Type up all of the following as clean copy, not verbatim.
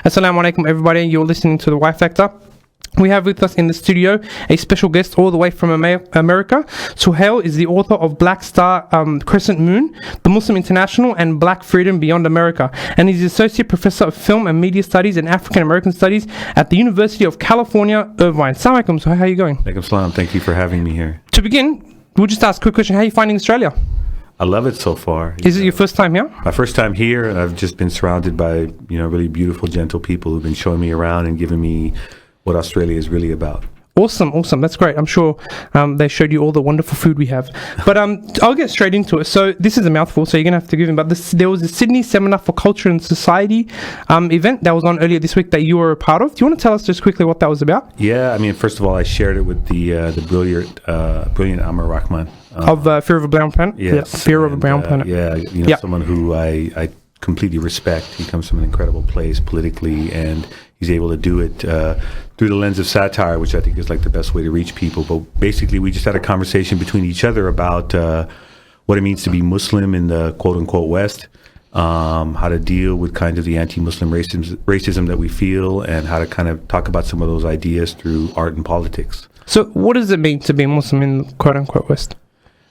Assalamu alaikum, everybody. You're listening to the Y Factor. We have with us in the studio a special guest all the way from America. Sohail is the author of Black Star Crescent Moon, The Muslim International, and Black Freedom Beyond America. And he's Associate Professor of Film and Media Studies and African American Studies at the University of California, Irvine. Assalamu alaikum, Sohail. How are you going? Alaikum salam. Thank you for having me here. To begin, we'll just ask a quick question. How are you finding Australia? I love it so far. Is it your first time here? My first time here, and I've just been surrounded by, really beautiful, gentle people who've been showing me around and giving me what Australia is really about. Awesome. That's great. I'm sure they showed you all the wonderful food we have. But I'll get straight into it. So this is a mouthful, so you're going to have to give him. But there was a Sydney Seminar for Culture and Society event that was on earlier this week that you were a part of. Do you want to tell us just quickly what that was about? Yeah, first of all, I shared it with the brilliant Amr Rahman. Of Fear of a Brown Planet? Yes. Yeah, Fear of a Brown Planet. Someone who I completely respect. He comes from an incredible place politically, and he's able to do it through the lens of satire, which I think is like the best way to reach people. But basically, we just had a conversation between each other about what it means to be Muslim in the quote-unquote West, how to deal with kind of the anti-Muslim racism that we feel, and how to kind of talk about some of those ideas through art and politics. So what does it mean to be Muslim in the quote-unquote West?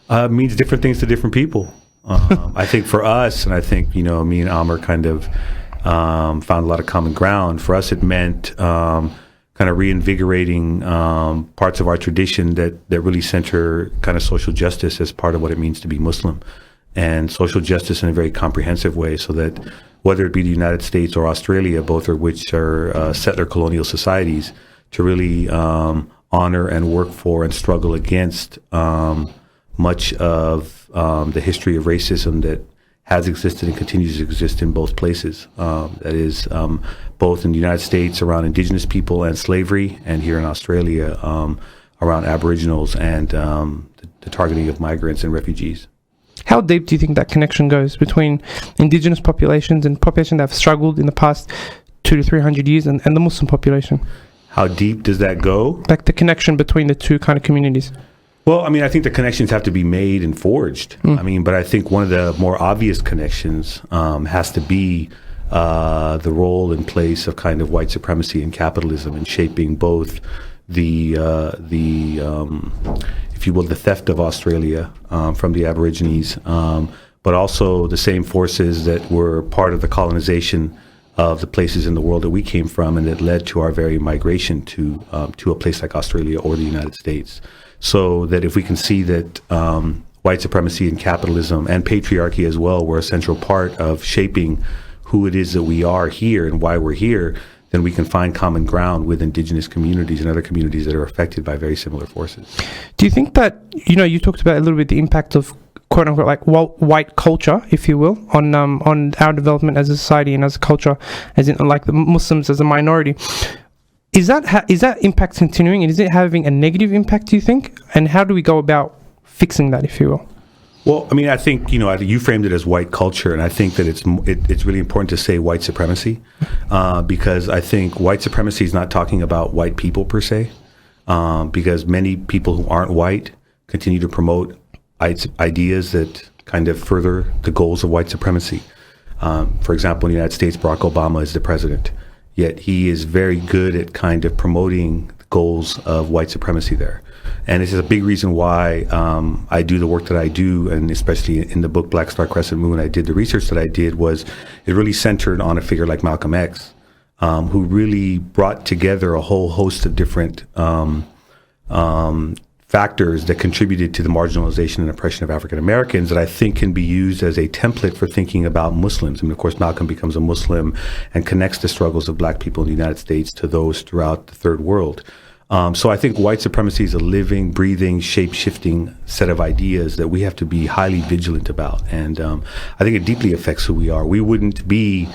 It means different things to different people. I think for us, and I think, me and Amr kind of found a lot of common ground. For us, it meant kind of reinvigorating parts of our tradition that really center kind of social justice as part of what it means to be Muslim, and social justice in a very comprehensive way, so that whether it be the United States or Australia, both of which are settler colonial societies, to really honor and work for and struggle against much of the history of racism that has existed and continues to exist in both places. That is, both in the United States around Indigenous people and slavery, and here in Australia around Aboriginals and the targeting of migrants and refugees. How deep do you think that connection goes between Indigenous populations and populations that have struggled in the past 200 to 300 years and the Muslim population? How deep does that go? Like the connection between the two kind of communities? Well, I think the connections have to be made and forged. But I think one of the more obvious connections has to be the role and place of kind of white supremacy and capitalism in shaping both the if you will, the theft of Australia from the Aborigines, but also the same forces that were part of the colonization of the places in the world that we came from, and that led to our very migration to a place like Australia or the United States. So that if we can see that white supremacy and capitalism and patriarchy as well were a central part of shaping who it is that we are here and why we're here, then we can find common ground with Indigenous communities and other communities that are affected by very similar forces. Do you think that, you talked about a little bit the impact of quote unquote like white culture, if you will, on our development as a society and as a culture, as in like the Muslims as a minority? Is that impact continuing, and is it having a negative impact, do you think? And how do we go about fixing that, if you will? Well, I think, you framed it as white culture, and I think that it's really important to say white supremacy, because I think white supremacy is not talking about white people per se, because many people who aren't white continue to promote ideas that kind of further the goals of white supremacy. For example, in the United States, Barack Obama is the president. Yet he is very good at kind of promoting the goals of white supremacy there. And this is a big reason why I do the work that I do, and especially in the book Black Star Crescent Moon, I did the research that I did, was it really centered on a figure like Malcolm X, who really brought together a whole host of different factors that contributed to the marginalization and oppression of African Americans that I think can be used as a template for thinking about Muslims. Of course, Malcolm becomes a Muslim and connects the struggles of Black people in the United States to those throughout the Third World. So I think white supremacy is a living, breathing, shape-shifting set of ideas that we have to be highly vigilant about. And I think it deeply affects who we are. We wouldn't be,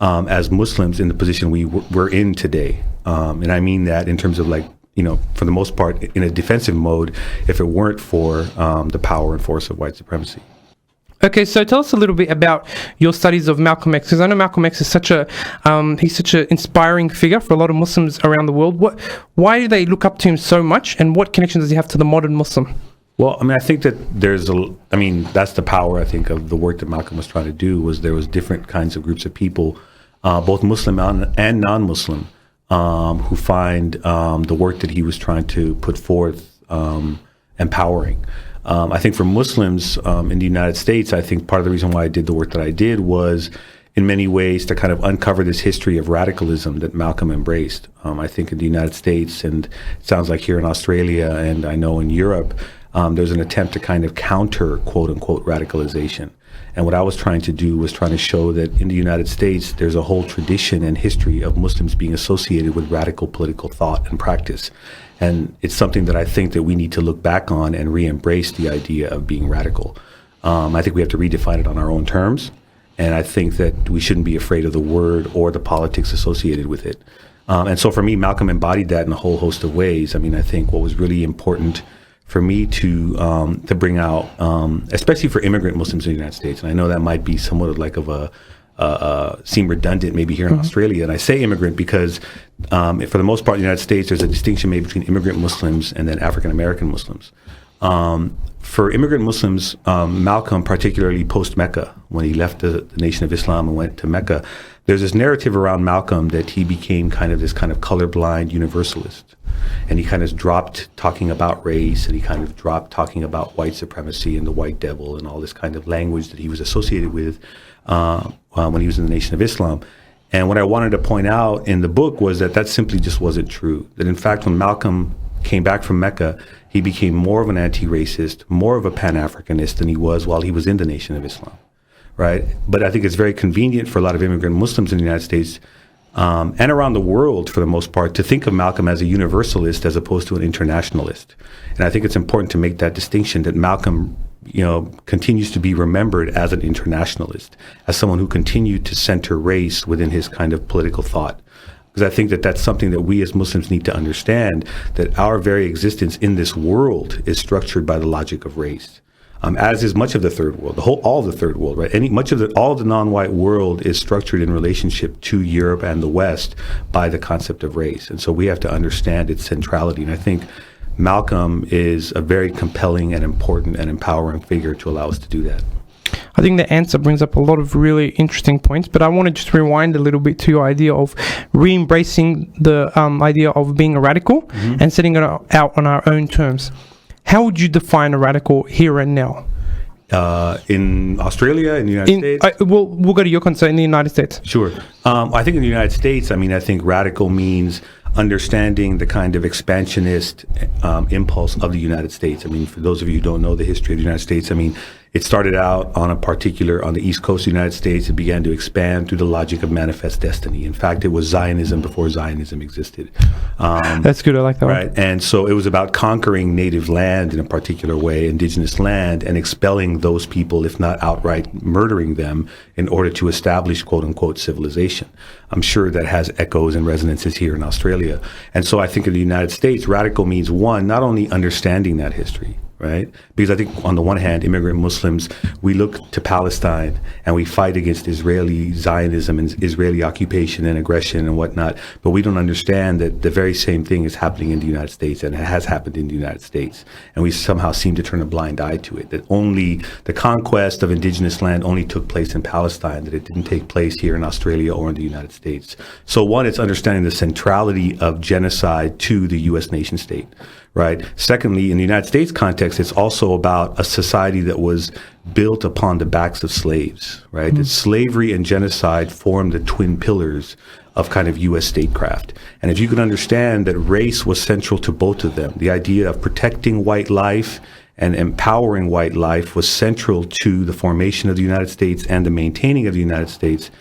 as Muslims, in the position we're in today. And I mean that in terms of for the most part, in a defensive mode, if it weren't for the power and force of white supremacy. Okay, so tell us a little bit about your studies of Malcolm X, because I know Malcolm X is such an inspiring figure for a lot of Muslims around the world. Why do they look up to him so much, and what connection does he have to the modern Muslim? Well, I think that that's the power, I think, of the work that Malcolm was trying to do, was there was different kinds of groups of people both Muslim and non-Muslim, who find the work that he was trying to put forth empowering. I think for Muslims in the United States, I think part of the reason why I did the work that I did was in many ways to kind of uncover this history of radicalism that Malcolm embraced. I think in the United States, and it sounds like here in Australia, and I know in Europe, there's an attempt to kind of counter quote unquote radicalization. And what I was trying to do was trying to show that in the United States, there's a whole tradition and history of Muslims being associated with radical political thought and practice. And it's something that I think that we need to look back on and re-embrace the idea of being radical. I think we have to redefine it on our own terms. And I think that we shouldn't be afraid of the word or the politics associated with it. And so for me, Malcolm embodied that in a whole host of ways. I mean, I think what was really important for me to bring out, especially for immigrant Muslims in the United States, and I know that might be somewhat of like of a seem redundant maybe here in Australia, and I say immigrant because for the most part in the United States, there's a distinction made between immigrant Muslims and then African American Muslims. For immigrant Muslims, Malcolm, particularly post-Mecca, when he left the Nation of Islam and went to Mecca, there's this narrative around Malcolm that he became kind of this kind of colorblind universalist. And he kind of dropped talking about race, and he kind of dropped talking about white supremacy and the white devil and all this kind of language that he was associated with when he was in the Nation of Islam. And what I wanted to point out in the book was that simply just wasn't true. That in fact, when Malcolm came back from Mecca, he became more of an anti-racist, more of a Pan-Africanist than he was while he was in the Nation of Islam, right? But I think it's very convenient for a lot of immigrant Muslims in the United States and around the world, for the most part, to think of Malcolm as a universalist as opposed to an internationalist. And I think it's important to make that distinction, that Malcolm, continues to be remembered as an internationalist, as someone who continued to center race within his kind of political thought. Because I think that that's something that we as Muslims need to understand, that our very existence in this world is structured by the logic of race. As is much of the third world, all of the third world, right? All of the non-white world is structured in relationship to Europe and the West by the concept of race. And so we have to understand its centrality. And I think Malcolm is a very compelling and important and empowering figure to allow us to do that. I think the answer brings up a lot of really interesting points, but I want to just rewind a little bit to your idea of re-embracing the idea of being a radical and setting it out on our own terms. How would you define a radical here and now? In Australia, in the United States? We'll go to your concern in the United States. Sure. I think in the United States, I think radical means understanding the kind of expansionist impulse of the United States. For those of you who don't know the history of the United States, it started out on the East Coast of the United States. It began to expand through the logic of manifest destiny. In fact, it was Zionism before Zionism existed. That's good. I like that. Right. And so it was about conquering native land in a particular way, indigenous land, and expelling those people, if not outright murdering them, in order to establish quote unquote civilization. I'm sure that has echoes and resonances here in Australia. And so I think in the United States, radical means, one, not only understanding that history, right? Because I think on the one hand, immigrant Muslims, we look to Palestine and we fight against Israeli Zionism and Israeli occupation and aggression and whatnot, but we don't understand that the very same thing is happening in the United States and it has happened in the United States. And we somehow seem to turn a blind eye to it, that only the conquest of indigenous land only took place in Palestine, that it didn't take place here in Australia or in the United States. So one, it's understanding the centrality of genocide to the U.S. nation state. Right. Secondly, in the United States context, it's also about a society that was built upon the backs of slaves. Right. Mm-hmm. That slavery and genocide formed the twin pillars of kind of U.S. statecraft. And if you can understand that race was central to both of them, the idea of protecting white life and empowering white life was central to the formation of the United States and the maintaining of the United States.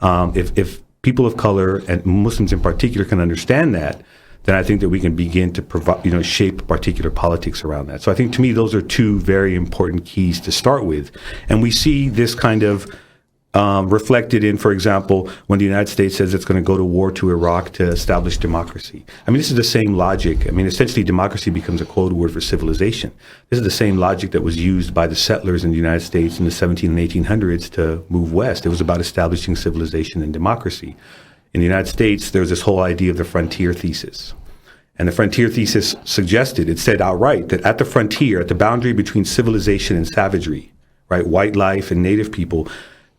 If people of color and Muslims in particular can understand that, then I think that we can begin to provide, shape particular politics around that. So I think to me, those are two very important keys to start with. And we see this kind of reflected in, for example, when the United States says it's going to go to war to Iraq to establish democracy. This is the same logic. Essentially, democracy becomes a code word for civilization. This is the same logic that was used by the settlers in the United States in the 1700s and 1800s to move west. It was about establishing civilization and democracy. In the United States, there's this whole idea of the frontier thesis. And the frontier thesis it said outright that at the frontier, at the boundary between civilization and savagery, right, white life and native people,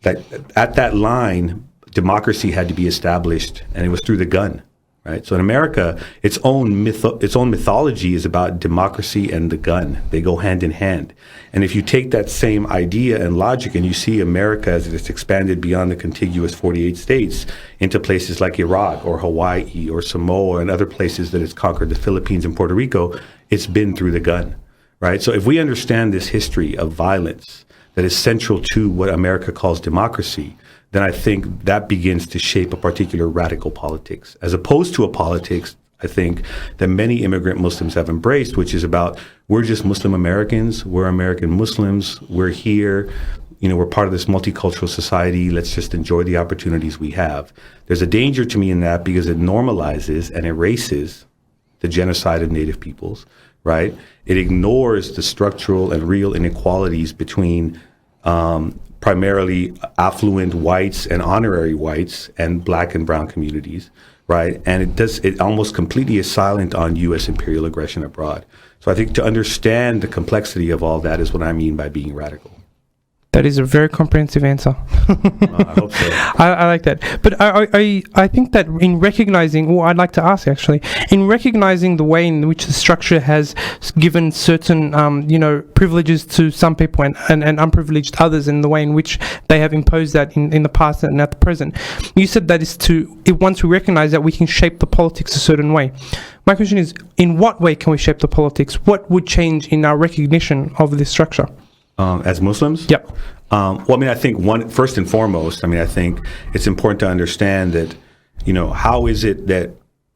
that at that line, democracy had to be established, and it was through the gun. Right. So in America, its own mythology is about democracy and the gun. They go hand in hand. And if you take that same idea and logic and you see America as it's expanded beyond the contiguous 48 states into places like Iraq or Hawaii or Samoa and other places that it's conquered, the Philippines and Puerto Rico, it's been through the gun. Right. So if we understand this history of violence that is central to what America calls democracy, then I think that begins to shape a particular radical politics, as opposed to a politics, I think, that many immigrant Muslims have embraced, which is about, we're just Muslim Americans, we're American Muslims, we're here, we're part of this multicultural society, let's just enjoy the opportunities we have. There's a danger to me in that because it normalizes and erases the genocide of Native peoples, right? It ignores the structural and real inequalities between primarily affluent whites and honorary whites and black and brown communities, right? And it almost completely is silent on U.S. imperial aggression abroad. So I think to understand the complexity of all that is what I mean by being radical. That is a very comprehensive answer. I hope so. I like that. But I think that in recognizing, I'd like to ask actually, in recognizing the way in which the structure has given certain, privileges to some people and unprivileged others, in the way in which they have imposed that in the past and at the present, you said that is once we recognize that, we can shape the politics a certain way. My question is, in what way can we shape the politics? What would change in our recognition of this structure? As Muslims? Yep. I think first and foremost, I think it's important to understand that, how is it that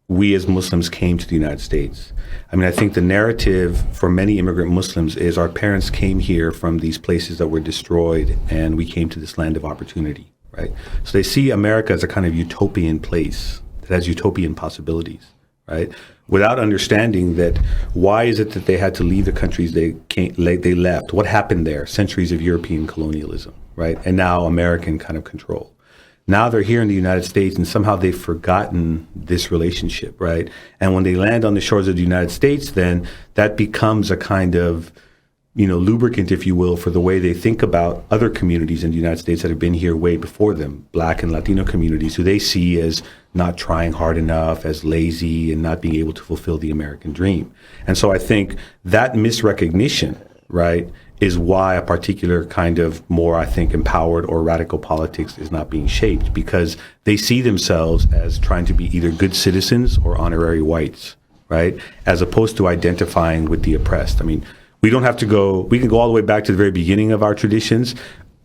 we as Muslims came to the United States? I think the narrative for many immigrant Muslims is our parents came here from these places that were destroyed and we came to this land of opportunity, right? So they see America as a kind of utopian place that has utopian possibilities, right? Without understanding that, why is it that they had to leave the countries they left? What happened there? Centuries of European colonialism, right? And now American kind of control. Now they're here in the United States and somehow they've forgotten this relationship, right? And when they land on the shores of the United States, then that becomes a kind of, lubricant, if you will, for the way they think about other communities in the United States that have been here way before them, Black and Latino communities, who they see as not trying hard enough, as lazy, and not being able to fulfill the American dream. And so I think that misrecognition, right, is why a particular kind of more, I think, empowered or radical politics is not being shaped, because they see themselves as trying to be either good citizens or honorary whites, right, as opposed to identifying with the oppressed. We don't have to we can go all the way back to the very beginning of our traditions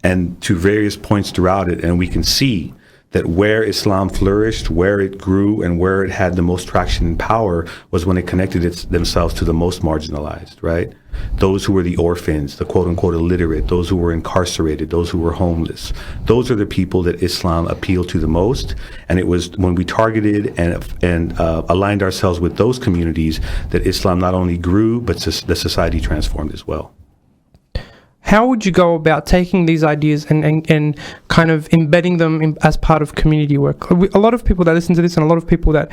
and to various points throughout it, and we can see that where Islam flourished, where it grew, and where it had the most traction and power was when it connected themselves to the most marginalized, right? Those who were the orphans, the quote-unquote illiterate, those who were incarcerated, those who were homeless. Those are the people that Islam appealed to the most, and it was when we targeted and aligned ourselves with those communities that Islam not only grew, but the society transformed as well. How would you go about taking these ideas and kind of embedding them as part of community work? A lot of people that listen to this and a lot of people that,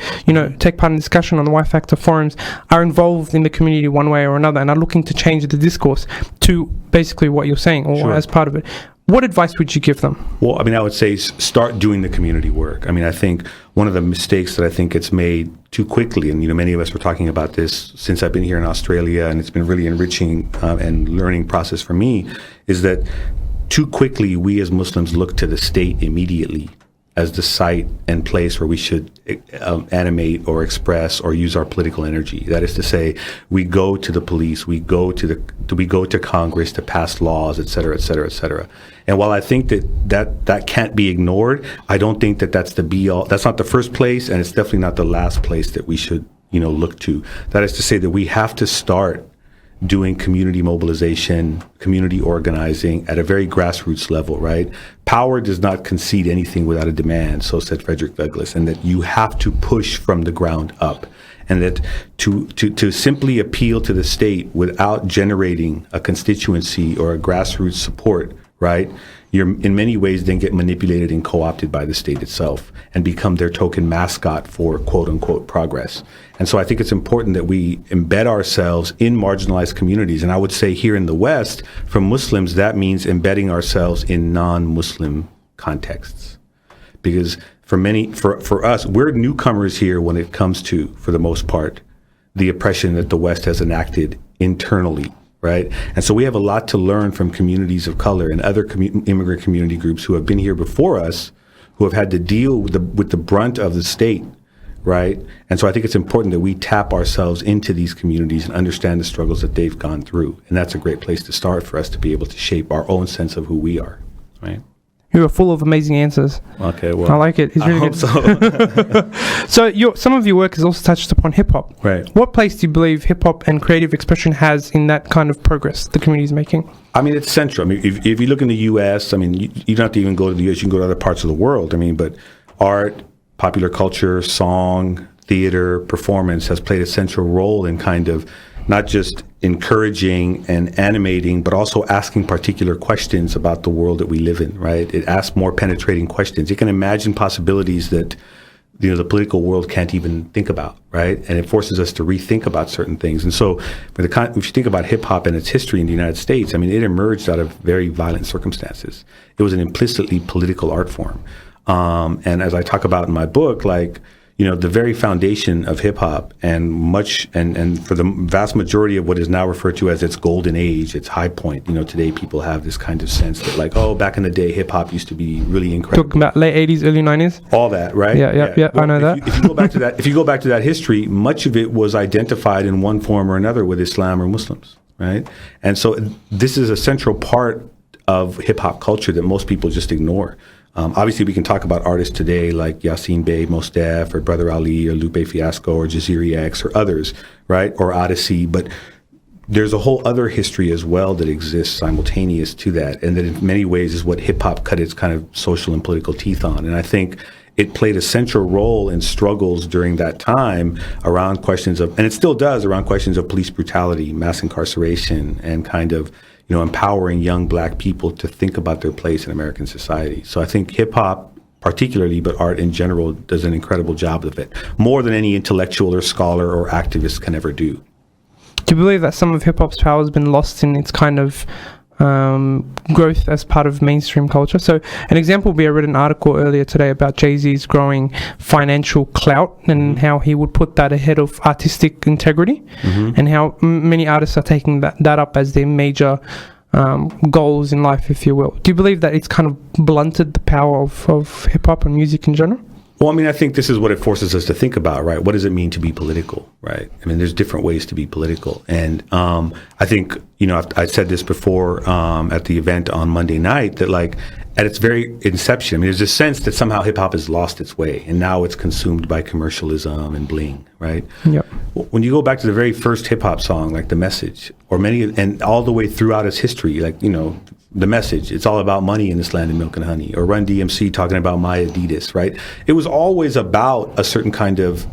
take part in discussion on the Y Factor forums are involved in the community one way or another and are looking to change the discourse to basically what you're saying, or sure, as part of it. What advice would you give them? Well, I would say start doing the community work. I think one of the mistakes that I think gets made too quickly, and many of us were talking about this since I've been here in Australia, and it's been really enriching and learning process for me, is that too quickly we as Muslims look to the state immediately as the site and place where we should animate or express or use our political energy. That is to say, we go to the police, we go to Congress to pass laws, et cetera, et cetera, et cetera. And while I think that can't be ignored, I don't think that that's the be all. That's not the first place, and it's definitely not the last place that we should, look to. That is to say that we have to start doing community mobilization, community organizing at a very grassroots level, right? Power does not concede anything without a demand, so said Frederick Douglass, and that you have to push from the ground up. And that to simply appeal to the state without generating a constituency or a grassroots support, right? You're in many ways then get manipulated and co-opted by the state itself and become their token mascot for quote unquote progress. And so I think it's important that we embed ourselves in marginalized communities. And I would say here in the West, for Muslims, that means embedding ourselves in non-Muslim contexts. because for us, we're newcomers here when it comes to, for the most part, the oppression that the West has enacted internally, right? And so we have a lot to learn from communities of color and other immigrant community groups who have been here before us, who have had to deal with the brunt of the state, right? And so I think it's important that we tap ourselves into these communities and understand the struggles that they've gone through. And that's a great place to start for us to be able to shape our own sense of who we are, right? You are full of amazing answers. Okay, well, I like it. It's really good. So some of your work has also touched upon hip-hop. Right. What place do you believe hip-hop and creative expression has in that kind of progress the community is making? I mean, it's central. I mean, if you look in the U.S., I mean, you don't have to even go to the U.S., you can go to other parts of the world. I mean, but art, popular culture, song, theater, performance has played a central role in kind of not just encouraging and animating, but also asking particular questions about the world that we live in, right? It asks more penetrating questions. It can imagine possibilities that, you know, the political world can't even think about, right? And it forces us to rethink about certain things. And so if you think about hip hop and its history in the United States, I mean, it emerged out of very violent circumstances. It was an implicitly political art form. And as I talk about in my book, like, you know, the very foundation of hip hop and for the vast majority of what is now referred to as its golden age, its high point, you know, today people have this kind of sense that like, oh, back in the day, hip hop used to be really incredible. Talking about late 80s, early 90s? All that, right? Yeah, well, I know that. If you go back to that history, much of it was identified in one form or another with Islam or Muslims, right? And so this is a central part of hip hop culture that most people just ignore. Obviously, we can talk about artists today like Yasin Bey, Mos Def, or Brother Ali, or Lupe Fiasco, or Jaziri X, or others, right? Or Odyssey. But there's a whole other history as well that exists simultaneous to that, and that in many ways is what hip hop cut its kind of social and political teeth on. And I think it played a central role in struggles during that time around questions of, and it still does, around questions of police brutality, mass incarceration, and kind of, you know, empowering young black people to think about their place in American society. So I think hip hop particularly, but art in general, does an incredible job of it, more than any intellectual or scholar or activist can ever do. Do you believe that some of hip hop's power has been lost in its kind of growth as part of mainstream culture? So an example would be, I read an article earlier today about Jay-Z's growing financial clout and how he would put that ahead of artistic integrity, and how many artists are taking that up as their major goals in life, if you will. Do you believe that it's kind of blunted the power of hip-hop and music in general? Well, I mean, I think this is what it forces us to think about, right? What does it mean to be political, right? I mean, there's different ways to be political. And I think, you know, I said this before at the event on Monday night, that like at its very inception, I mean, there's a sense that somehow hip hop has lost its way and now it's consumed by commercialism and bling, right? Yep. When you go back to the very first hip hop song, like The Message, or and all the way throughout its history, like, you know, The Message, it's all about money in this land of milk and honey, or Run DMC talking about my Adidas, right? It was always about a certain kind of,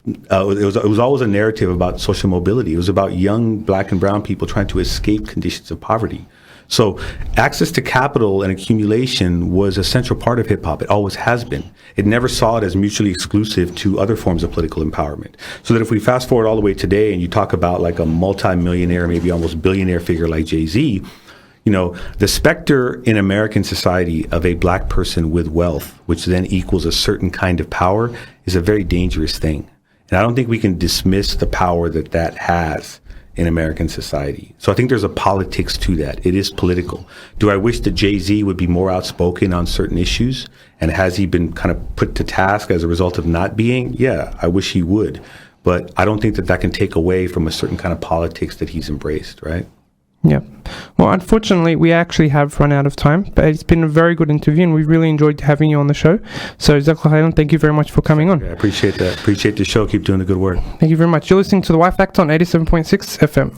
it was always a narrative about social mobility. It was about young black and brown people trying to escape conditions of poverty. So access to capital and accumulation was a central part of hip hop. It always has been. It never saw it as mutually exclusive to other forms of political empowerment. So that if we fast forward all the way today and you talk about like a multi-millionaire, maybe almost billionaire figure like Jay-Z, you know, the specter in American society of a black person with wealth, which then equals a certain kind of power, is a very dangerous thing. And I don't think we can dismiss the power that has in American society. So I think there's a politics to that. It is political. Do I wish that Jay-Z would be more outspoken on certain issues? And has he been kind of put to task as a result of not being? Yeah, I wish he would. But I don't think that can take away from a certain kind of politics that he's embraced, right? Yeah. Well, unfortunately, we actually have run out of time, but it's been a very good interview and we really enjoyed having you on the show. So, Sohail, thank you very much for coming on. Yeah, I appreciate that. Appreciate the show. Keep doing the good work. Thank you very much. You're listening to The Y Factor on 87.6 FM.